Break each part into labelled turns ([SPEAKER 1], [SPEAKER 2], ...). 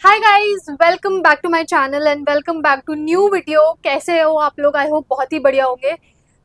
[SPEAKER 1] Hi guys, welcome back to my channel and welcome back to new video. कैसे हो आप लोग? I hope बहुत ही बढ़िया होंगे।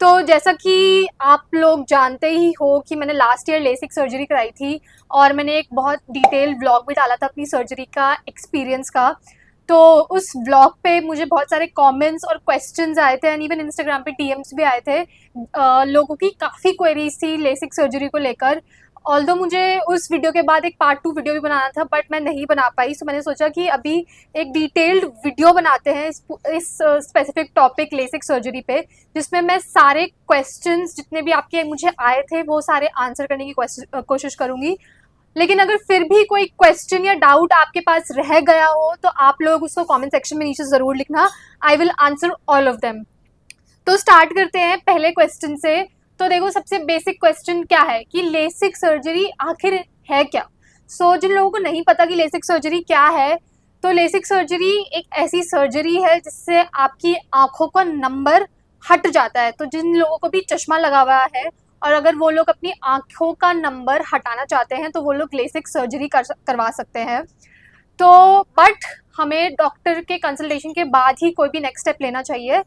[SPEAKER 1] तो जैसा कि आप लोग जानते ही हो कि मैंने लास्ट ईयर लेसिक सर्जरी कराई थी और मैंने एक बहुत डिटेल्ड व्लॉग भी डाला था अपनी सर्जरी का एक्सपीरियंस का। तो उस व्लॉग पे मुझे बहुत सारे कमेंट्स और क्वेश्चंस आए थे एंड इवन इंस्टाग्राम पे डीएम्स भी आए थे। लोगों की काफ़ी क्वेरीज थी लेसिक सर्जरी को लेकर। ऑल्दो मुझे उस वीडियो के बाद एक पार्ट 2 वीडियो भी बनाना था बट मैं नहीं बना पाई। सो मैंने सोचा कि अभी एक डिटेल्ड वीडियो बनाते हैं इस स्पेसिफिक टॉपिक लेसिक सर्जरी पे, जिसमें मैं सारे क्वेश्चंस जितने भी आपके मुझे आए थे वो सारे आंसर करने की कोशिश करूंगी। लेकिन अगर फिर भी कोई क्वेश्चन या डाउट आपके पास रह गया हो तो आप लोग उसको कमेंट सेक्शन में नीचे ज़रूर लिखना। I will answer all of them. तो स्टार्ट करते हैं पहले क्वेश्चन से। तो देखो, सबसे बेसिक क्वेश्चन क्या है कि लेसिक सर्जरी आखिर है क्या। जिन लोगों को नहीं पता कि लेसिक सर्जरी क्या है, तो लेसिक सर्जरी एक ऐसी सर्जरी है जिससे आपकी आंखों का नंबर हट जाता है। तो जिन लोगों को भी चश्मा लगा हुआ है और अगर वो लोग अपनी आंखों का नंबर हटाना चाहते हैं तो वो लोग लेसिक सर्जरी करवा सकते हैं। तो बट हमें डॉक्टर के कंसल्टेशन के बाद ही कोई भी नेक्स्ट स्टेप लेना चाहिए।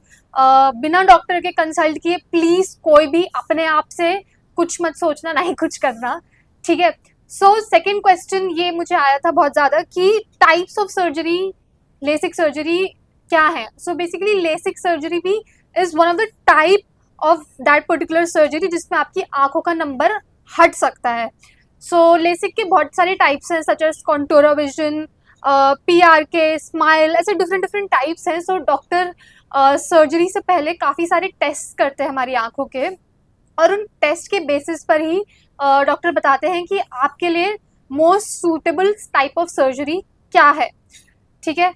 [SPEAKER 1] बिना डॉक्टर के कंसल्ट किए प्लीज़ कोई भी अपने आप से कुछ मत सोचना, ना ही कुछ करना। ठीक है। सेकंड क्वेश्चन ये मुझे आया था बहुत ज़्यादा कि types of surgery, LASIK surgery क्या है। बेसिकली लेसिक सर्जरी भी is one of the type of that particular surgery जिसमें आपकी आंखों का नंबर हट सकता है। लेसिक के बहुत सारे टाइप्स हैं, such as Contoura vision, PRK, smile, ऐसे डिफरेंट डिफरेंट टाइप्स हैं। डॉक्टर सर्जरी से पहले काफ़ी सारे टेस्ट करते हैं हमारी आंखों के, और उन टेस्ट के बेसिस पर ही डॉक्टर बताते हैं कि आपके लिए most suitable type of surgery क्या है। ठीक है।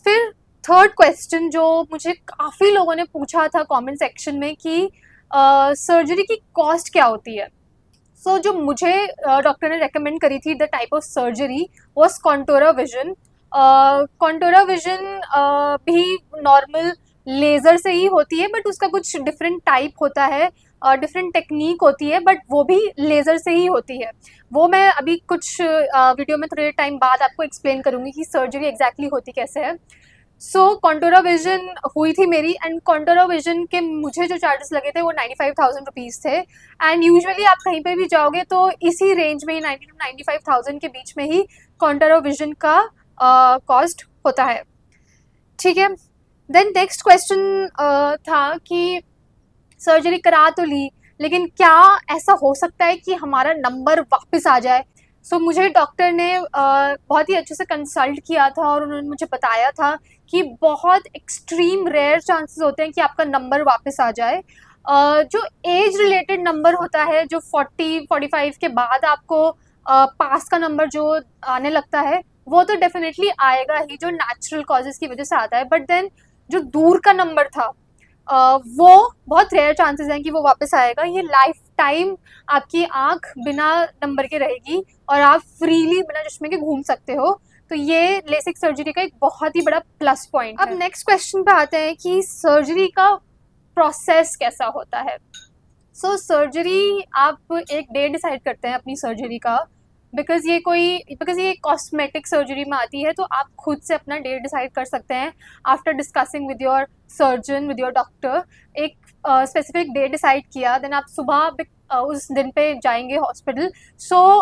[SPEAKER 1] फिर थर्ड क्वेश्चन जो मुझे काफ़ी लोगों ने पूछा था कमेंट सेक्शन में कि सर्जरी की कॉस्ट क्या होती है। जो मुझे डॉक्टर ने रेकमेंड करी थी the type of surgery was Contoura vision. Contoura vision भी नॉर्मल लेज़र से ही होती है बट उसका कुछ डिफरेंट टाइप होता है, डिफरेंट टेक्निक होती है, बट वो भी लेज़र से ही होती है। वो मैं अभी कुछ वीडियो में थोड़े टाइम बाद आपको एक्सप्लेन करूँगी कि सर्जरी एग्जैक्टली होती कैसे है। कॉन्टोरा विजन हुई थी मेरी, एंड कॉन्टोरा विजन के मुझे जो चार्जेस लगे थे वो 95,000 रुपीज़ थे। एंड यूजुअली आप कहीं पे भी जाओगे तो इसी रेंज में ही 90 to 95,000 के बीच में ही कॉन्टोरा विजन का कॉस्ट होता है। ठीक है। देन नेक्स्ट क्वेश्चन था कि सर्जरी करा तो ली, लेकिन क्या ऐसा हो सकता है कि हमारा नंबर वापस आ जाए। मुझे डॉक्टर ने बहुत ही अच्छे से कंसल्ट किया था और उन्होंने मुझे बताया था कि बहुत एक्सट्रीम रेयर चांसेस होते हैं कि आपका नंबर वापस आ जाए। जो एज रिलेटेड नंबर होता है, जो 40-45 के बाद आपको पास का नंबर जो आने लगता है, वो तो डेफिनेटली आएगा ही, जो नेचुरल कॉजेज़ की वजह से आता है। बट देन जो दूर का नंबर था, वो बहुत रेयर चांसेस हैं कि वो वापस आएगा। ये लाइफ टाइम आपकी आंख बिना नंबर के रहेगी और आप फ्रीली बिना चश्मे के घूम सकते हो। तो ये लेसिक सर्जरी का एक बहुत ही बड़ा प्लस पॉइंट है। अब नेक्स्ट क्वेश्चन पे आते हैं कि सर्जरी का प्रोसेस कैसा होता है। सर्जरी आप एक डे डिसाइड करते हैं अपनी सर्जरी का, बिकॉज ये कॉस्मेटिक सर्जरी में आती है, तो आप खुद से अपना डेट डिसाइड कर सकते हैं after discussing with your surgeon, with your doctor. एक स्पेसिफिक डेट डिसाइड किया, देन आप सुबह उस दिन पे जाएंगे हॉस्पिटल।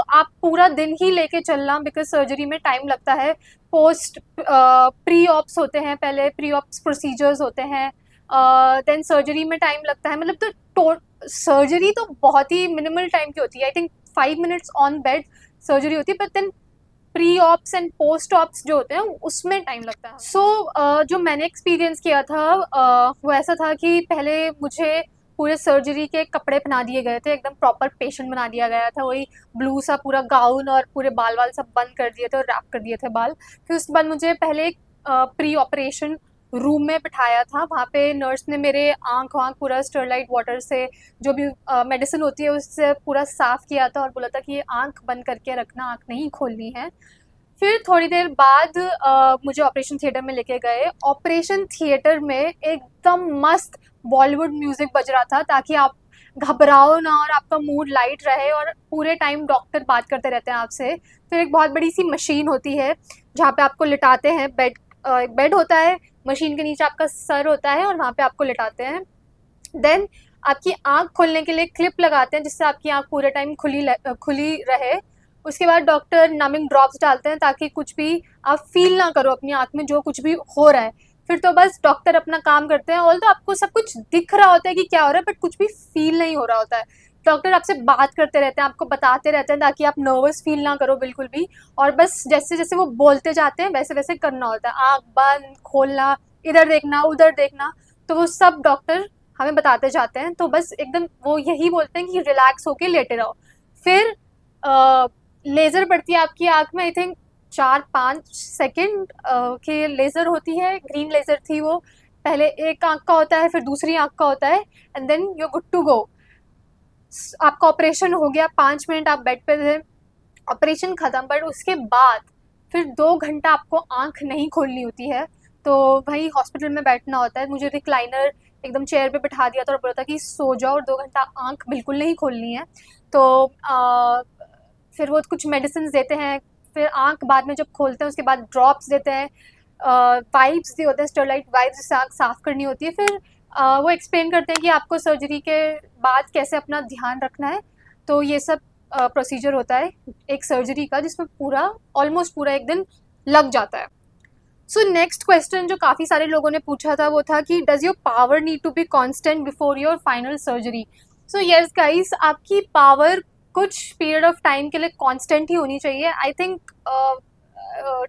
[SPEAKER 1] आप पूरा दिन ही लेके चलना, बिकॉज सर्जरी में टाइम लगता है। पोस्ट प्री ऑप्स होते हैं, पहले प्री ऑप्स प्रोसीजर्स होते हैं, देन सर्जरी में टाइम लगता है। मतलब तो सर्जरी तो बहुत ही मिनिमल टाइम की होती है, I think 5 minutes on bed surgery होती है, but then pre ops and post ops जो होते हैं उसमें टाइम लगता है। जो मैंने एक्सपीरियंस किया था वो ऐसा था कि पहले मुझे पूरे सर्जरी के कपड़े पहना दिए गए थे, एकदम प्रॉपर पेशेंट बना दिया गया था, वही ब्लू सा पूरा गाउन, और पूरे बाल वाल सब बंद कर दिए थे और रैप कर दिए थे बाल। फिर उसके बाद मुझे पहले एक प्री ऑपरेशन रूम में बिठाया था। वहाँ पे नर्स ने मेरे आँख वाँख पूरा स्टरलाइट वाटर से, जो भी मेडिसिन होती है उससे पूरा साफ़ किया था और बोला था कि ये आँख बंद करके रखना, आँख नहीं खोलनी है। फिर थोड़ी देर बाद मुझे ऑपरेशन थिएटर में लेके गए। ऑपरेशन थिएटर में एकदम मस्त बॉलीवुड म्यूज़िक बज रहा था, ताकि आप घबराओ ना और आपका मूड लाइट रहे और पूरे टाइम डॉक्टर बात करते रहते हैं आपसे। फिर एक बहुत बड़ी सी मशीन होती है जहाँ पे आपको लिटाते हैं, एक बेड होता है, मशीन के नीचे आपका सर होता है और वहाँ पे आपको लिटाते हैं। देन आपकी आँख खोलने के लिए क्लिप लगाते हैं जिससे आपकी आँख पूरे टाइम खुली रहे। उसके बाद डॉक्टर नमिंग ड्रॉप्स डालते हैं ताकि कुछ भी आप फील ना करो अपनी आँख में जो कुछ भी हो रहा है। फिर तो बस डॉक्टर अपना काम करते हैं, ऑल तो आपको सब कुछ दिख रहा होता है कि क्या हो रहा है, बट कुछ भी फील नहीं हो रहा होता है। डॉक्टर आपसे बात करते रहते हैं, आपको बताते रहते हैं ताकि आप नर्वस फील ना करो बिल्कुल भी, और बस जैसे जैसे वो बोलते जाते हैं वैसे वैसे करना होता है, आँख बंद खोलना, इधर देखना उधर देखना, तो वो सब डॉक्टर हमें बताते जाते हैं। तो बस एकदम वो यही बोलते हैं कि रिलैक्स होके लेटे रहो। फिर लेज़र पड़ती है आपकी आँख में, आई थिंक 4-5 सेकेंड की लेज़र होती है, ग्रीन लेज़र थी वो। पहले एक आँख का होता है, फिर दूसरी आँख का होता है, and then you good to go. आपका ऑपरेशन हो गया, 5 मिनट आप बेड पे थे, ऑपरेशन ख़त्म। बट उसके बाद फिर 2 घंटा आपको आँख नहीं खोलनी होती है, तो वहीं हॉस्पिटल में बैठना होता है। मुझे रिक्लाइनर एकदम चेयर पे बिठा दिया था और बोला था कि सो जाओ और 2 घंटा आँख बिल्कुल नहीं खोलनी है। तो फिर वो कुछ मेडिसिन देते हैं, फिर आँख बाद में जब खोलते हैं उसके बाद ड्रॉप्स देते हैं, वाइप्स भी होते हैं, स्टेरलाइट वाइप्स से आँख साफ़ करनी होती है। फिर वो एक्सप्लेन करते हैं कि आपको सर्जरी के बाद कैसे अपना ध्यान रखना है। तो ये सब प्रोसीजर होता है एक सर्जरी का, जिसमें पूरा ऑलमोस्ट पूरा एक दिन लग जाता है। सो नेक्स्ट क्वेश्चन जो काफ़ी सारे लोगों ने पूछा था वो था कि does your power need to be constant before your final surgery. So yes guys, आपकी पावर कुछ पीरियड ऑफ टाइम के लिए कांस्टेंट ही होनी चाहिए। आई थिंक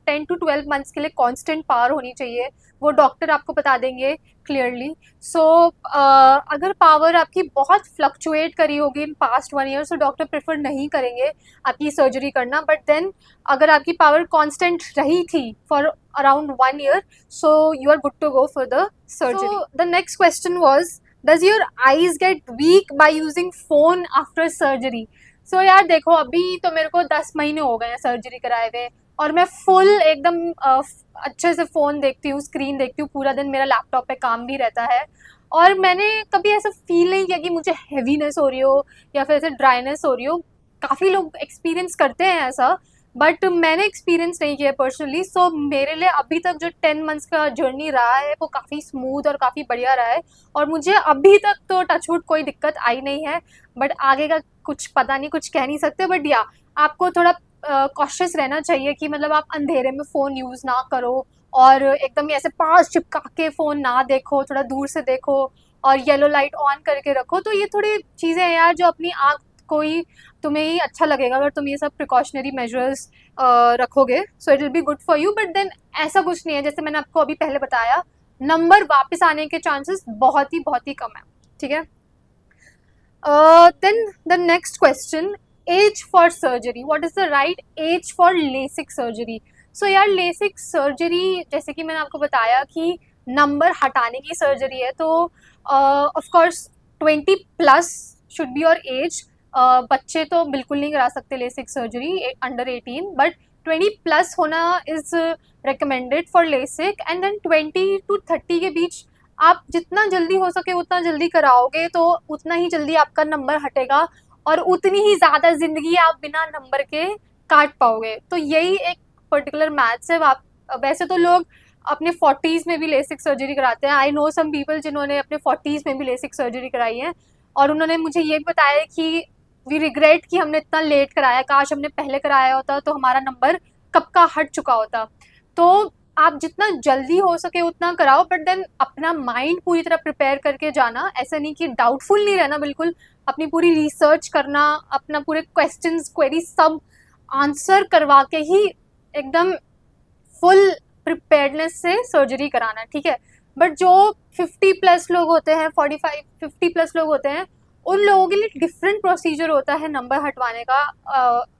[SPEAKER 1] 10 to 12 मंथ्स के लिए कांस्टेंट पावर होनी चाहिए, वो डॉक्टर आपको बता देंगे क्लियरली। सो अगर पावर आपकी बहुत फ्लक्चुएट करी होगी इन पास्ट 1 ईयर, तो डॉक्टर प्रेफर नहीं करेंगे आपकी सर्जरी करना। बट देन अगर आपकी पावर कांस्टेंट रही थी for around 1 year, so you are good to go for the surgery. The next question was does your eyes get weak by using phone after surgery. So यार देखो, अभी तो मेरे को 10 महीने हो गए हैं सर्जरी कराए हुए, और मैं फुल एकदम अच्छे से फ़ोन देखती हूँ, स्क्रीन देखती हूँ, पूरा दिन मेरा लैपटॉप पे काम भी रहता है। और मैंने कभी ऐसा फील नहीं किया कि मुझे हैवीनेस हो रही हो या फिर ऐसे ड्राइनेस हो रही हो। काफ़ी लोग एक्सपीरियंस करते हैं ऐसा, बट मैंने एक्सपीरियंस नहीं किया पर्सनली। सो मेरे लिए अभी तक जो 10 मंथ्स का जर्नी रहा है वो काफ़ी स्मूथ और काफ़ी बढ़िया रहा है, और मुझे अभी तक तो टचवुड कोई दिक्कत आई नहीं है। बट आगे का कुछ पता नहीं, कुछ कह नहीं सकते। बट या आपको थोड़ा कॉशियस रहना चाहिए कि मतलब आप अंधेरे में फ़ोन यूज़ ना करो, और एकदम ही ऐसे पास चिपका के फ़ोन ना देखो, थोड़ा दूर से देखो, और येलो लाइट ऑन करके रखो। तो ये थोड़ी चीज़ें हैं यार जो अपनी आँख को ही, तुम्हें ही अच्छा लगेगा अगर तुम ये सब प्रिकॉशनरी मेजर्स रखोगे। So it will be good for you. But then ऐसा कुछ नहीं है, जैसे मैंने आपको अभी पहले बताया, नंबर वापस आने के चांसेस बहुत ही कम है, ठीक है। Then the next question, age for surgery. What is the right age for LASIK surgery? So यार LASIK surgery जैसे कि मैंने आपको बताया कि नंबर हटाने की सर्जरी है, तो of course 20+ should be your age. बच्चे तो बिल्कुल नहीं करा सकते LASIK सर्जरी अंडर 18, बट 20+ होना is recommended for LASIK। And then 20 to 30 के बीच आप जितना जल्दी हो सके उतना जल्दी कराओगे तो उतना ही जल्दी आपका नंबर हटेगा, और उतनी ही ज़्यादा ज़िंदगी आप बिना नंबर के काट पाओगे। तो यही एक पर्टिकुलर मैथ्स है। आप वैसे तो लोग अपने 40s में भी LASIK सर्जरी कराते हैं। आई नो सम पीपल जिन्होंने अपने 40s में भी LASIK सर्जरी कराई है, और उन्होंने मुझे ये भी बताया कि वी रिग्रेट कि हमने इतना लेट कराया, काश हमने पहले कराया होता तो हमारा नंबर कब का हट चुका होता। तो आप जितना जल्दी हो सके उतना कराओ, बट देन अपना माइंड पूरी तरह प्रिपेयर करके जाना। ऐसा नहीं कि डाउटफुल नहीं रहना, बिल्कुल अपनी पूरी रिसर्च करना, अपना पूरे क्वेश्चंस क्वेरी सब आंसर करवा के ही एकदम फुल प्रिपेयर्डनेस से सर्जरी कराना, ठीक है। बट जो 50+ लोग होते हैं, 45-50+ लोग होते हैं, उन लोगों के लिए डिफरेंट प्रोसीजर होता है नंबर हटवाने का।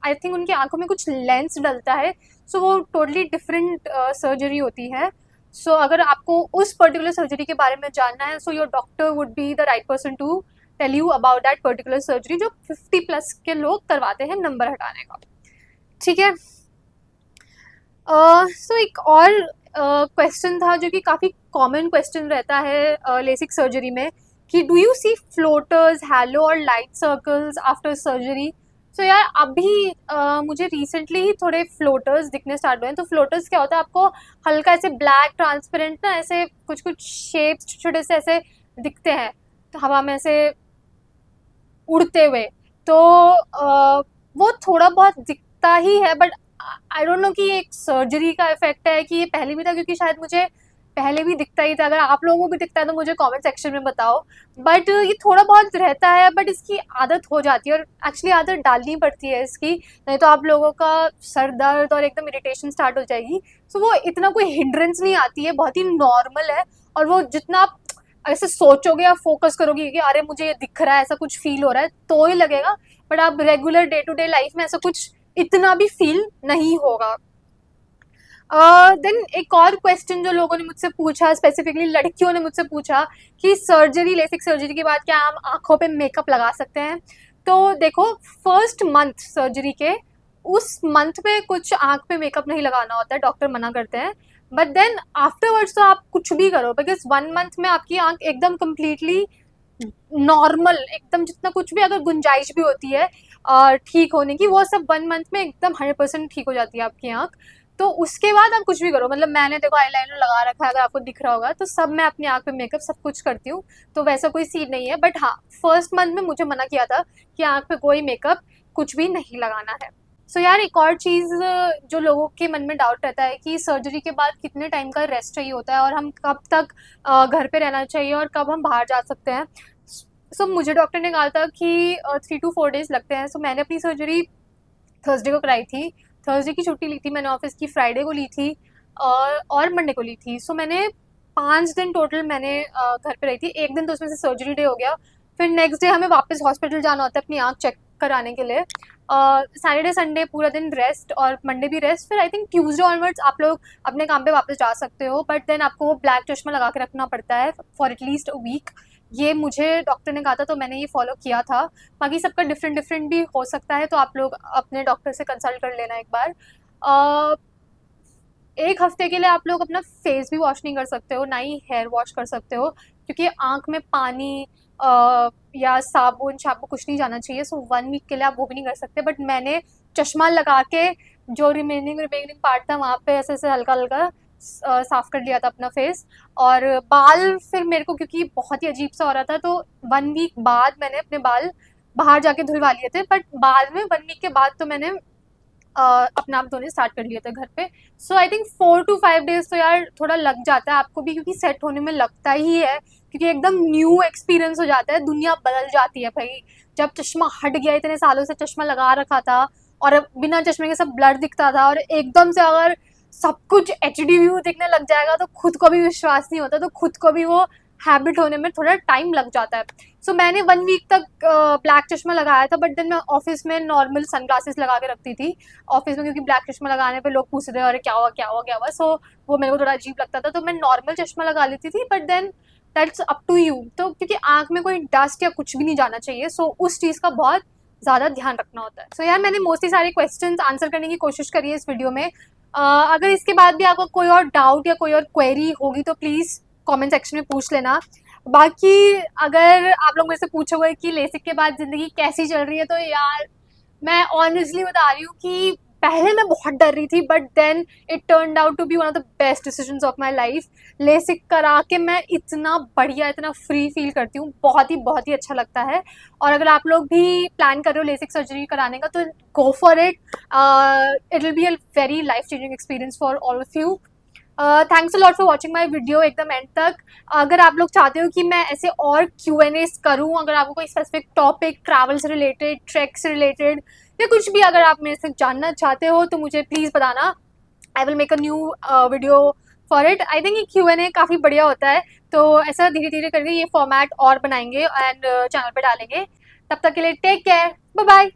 [SPEAKER 1] आई थिंक उनकी आंखों में कुछ लेंस डलता है, सो वो टोटली डिफरेंट सर्जरी होती है। सो अगर आपको उस पर्टिकुलर सर्जरी के बारे में जानना है, so your doctor would be the right person to tell you about that particular surgery जो 50+ के लोग करवाते हैं नंबर हटाने का, ठीक है। सो एक और क्वेश्चन था जो कि काफ़ी कॉमन क्वेश्चन रहता है LASIK सर्जरी में, कि do you see floaters, halo और light circles after surgery? So यार अभी मुझे रिसेंटली ही थोड़े फ्लोटर्स दिखने स्टार्ट हुए हैं। तो फ्लोटर्स क्या होता है, आपको हल्का ऐसे ब्लैक ट्रांसपेरेंट ना ऐसे कुछ कुछ शेप्स छोटे छोटे से ऐसे दिखते हैं तो हवा में ऐसे उड़ते हुए। तो वो थोड़ा बहुत दिखता ही है, बट आई डोंट नो कि ये एक सर्जरी का इफेक्ट है कि ये पहले भी था, क्योंकि शायद मुझे पहले भी दिखता ही था। अगर आप लोगों को भी दिखता है तो मुझे कमेंट सेक्शन में बताओ। बट ये थोड़ा बहुत रहता है, बट इसकी आदत हो जाती है और एक्चुअली आदत डालनी पड़ती है इसकी, नहीं तो आप लोगों का सर दर्द और एकदम इरिटेशन स्टार्ट हो जाएगी। सो वो इतना कोई हिंड्रेंस नहीं आती है, बहुत ही नॉर्मल है। और वो जितना आप ऐसे सोचोगे या फोकस करोगे कि अरे मुझे ये दिख रहा है, ऐसा कुछ फील हो रहा है, तो ही लगेगा। बट आप regular day to day life में ऐसा कुछ इतना भी फील नहीं होगा। देन एक और क्वेश्चन जो लोगों ने मुझसे पूछा, स्पेसिफिकली लड़कियों ने मुझसे पूछा कि सर्जरी, लेसिक सर्जरी के बाद क्या हम आंखों पे मेकअप लगा सकते हैं? तो देखो, फर्स्ट मंथ सर्जरी के उस मंथ में कुछ आंख पे मेकअप नहीं लगाना होता है, डॉक्टर मना करते हैं। बट देन आफ्टरवर्ड्स तो आप कुछ भी करो, बिकॉज 1 मंथ में आपकी आंख एकदम कम्प्लीटली नॉर्मल, एकदम जितना कुछ भी अगर गुंजाइश भी होती है ठीक होने की, वो सब 1 मंथ में एकदम 100% ठीक हो जाती है आपकी आंख। तो उसके बाद आप कुछ भी करो, मतलब मैंने देखो आईलाइनर लगा रखा है, अगर आपको दिख रहा होगा, तो सब मैं अपनी आंख पे मेकअप सब कुछ करती हूँ, तो वैसा कोई सीन नहीं है। बट हाँ, फर्स्ट मंथ में मुझे मना किया था कि आंख पे कोई मेकअप कुछ भी नहीं लगाना है। सो यार एक और चीज़ जो लोगों के मन में डाउट रहता है कि सर्जरी के बाद कितने टाइम का रेस्ट चाहिए होता है और हम कब तक घर पे रहना चाहिए और कब हम बाहर जा सकते हैं। सो मुझे डॉक्टर ने कहा था कि 3 to 4 डेज लगते हैं। सो मैंने अपनी सर्जरी थर्सडे को कराई थी। थर्सडे की छुट्टी ली थी मैंने ऑफिस की, फ्राइडे को ली थी और मंडे को ली थी। सो मैंने 5 दिन टोटल मैंने घर पे रही थी। एक दिन तो उसमें से सर्जरी डे हो गया, फिर नेक्स्ट डे हमें वापस हॉस्पिटल जाना होता है अपनी आँख चेक कराने के लिए। सैटरडे संडे पूरा दिन रेस्ट और मंडे भी रेस्ट। फिर आई थिंक ट्यूसडे ऑनवर्ड्स आप लोग अपने काम पे वापस जा सकते हो, बट देन आपको वो ब्लैक चश्मा लगा के रखना पड़ता है फॉर एटलीस्ट अ वीक। ये मुझे डॉक्टर ने कहा था तो मैंने ये फॉलो किया था। बाकी सबका डिफरेंट डिफरेंट भी हो सकता है, तो आप लोग अपने डॉक्टर से कंसल्ट कर लेना एक बार। एक हफ्ते के लिए आप लोग अपना फेस भी वॉश नहीं कर सकते हो, ना ही हेयर वॉश कर सकते हो, क्योंकि आंख में पानी या साबुन शैम्पू कुछ नहीं जाना चाहिए। सो 1 वीक के लिए आप वो भी नहीं कर सकते। बट मैंने चश्मा लगा के जो रिमेनिंग रिमेनिंग पार्ट था वहाँ पे ऐसे ऐसे हल्का हल्का साफ कर लिया था अपना फेस। और बाल फिर मेरे को क्योंकि बहुत ही अजीब सा हो रहा था, तो 1 वीक बाद मैंने अपने बाल बाहर जाके धुलवा लिए थे। बट बाद में 1 वीक के बाद तो मैंने अपना आप धोने स्टार्ट कर लिए थे घर पे। सो आई थिंक 4 to 5 डेज तो यार थोड़ा लग जाता है आपको भी, क्योंकि सेट होने में लगता ही है, क्योंकि एकदम न्यू एक्सपीरियंस हो जाता है, दुनिया बदल जाती है भाई। जब चश्मा हट गया, इतने सालों से चश्मा लगा रखा था और अब बिना चश्मे के सब ब्लर दिखता था, और एकदम से अगर सब कुछ HD व्यू दिखने लग जाएगा तो खुद को भी विश्वास नहीं होता, तो खुद को भी वो हैबिट होने में थोड़ा टाइम लग जाता है। सो मैंने 1 वीक तक ब्लैक चश्मा लगाया था, बट देन मैं ऑफिस में नॉर्मल सनग्लासेस लगा के रखती थी ऑफिस में, क्योंकि ब्लैक चश्मा लगाने पे लोग पूछते थे अरे क्या हुआ क्या हुआ क्या हुआ। सो वो मेरे को थोड़ा अजीब लगता था, तो मैं नॉर्मल चश्मा लगा लेती थी। But then that's up to you, तो क्योंकि आंख में कोई डस्ट या कुछ भी नहीं जाना चाहिए, सो उस चीज़ का बहुत ज़्यादा ध्यान रखना होता है। सो यार मैंने मोस्टली सारे क्वेश्चंस आंसर करने की कोशिश करी है इस वीडियो में। अगर इसके बाद भी आपको कोई और डाउट या कोई और क्वेरी होगी तो प्लीज़ कमेंट सेक्शन में पूछ लेना। बाकी अगर आप लोग मेरे से पूछोगे कि लेसिक के बाद ज़िंदगी कैसी चल रही है, तो यार मैं ऑनेस्टली बता रही हूँ कि पहले मैं बहुत डर रही थी, but then it turned out to be one of the best decisions of my life. LASIK करा के मैं इतना बढ़िया, इतना फ्री फील करती हूँ, बहुत ही अच्छा लगता है। और अगर आप लोग भी प्लान कर रहे हो लेसिक सर्जरी कराने का तो go for it. It will be a very life changing experience for all of you. Thanks a lot for watching my video एकदम एंड तक। अगर आप लोग चाहते हो कि मैं ऐसे और Q&As करूँ, अगर आपको कोई स्पेसिफिक टॉपिक ट्रैवल से रिलेटेड, ट्रैक से रिलेटेड या कुछ भी अगर आप मेरे से जानना चाहते हो तो मुझे प्लीज़ बताना। I will make a new video for it. I think ये Q&A काफ़ी बढ़िया होता है, तो ऐसा धीरे धीरे करके ये फॉर्मेट और बनाएंगे एंड चैनल पे डालेंगे। तब तक के लिए टेक केयर, बाय बाय।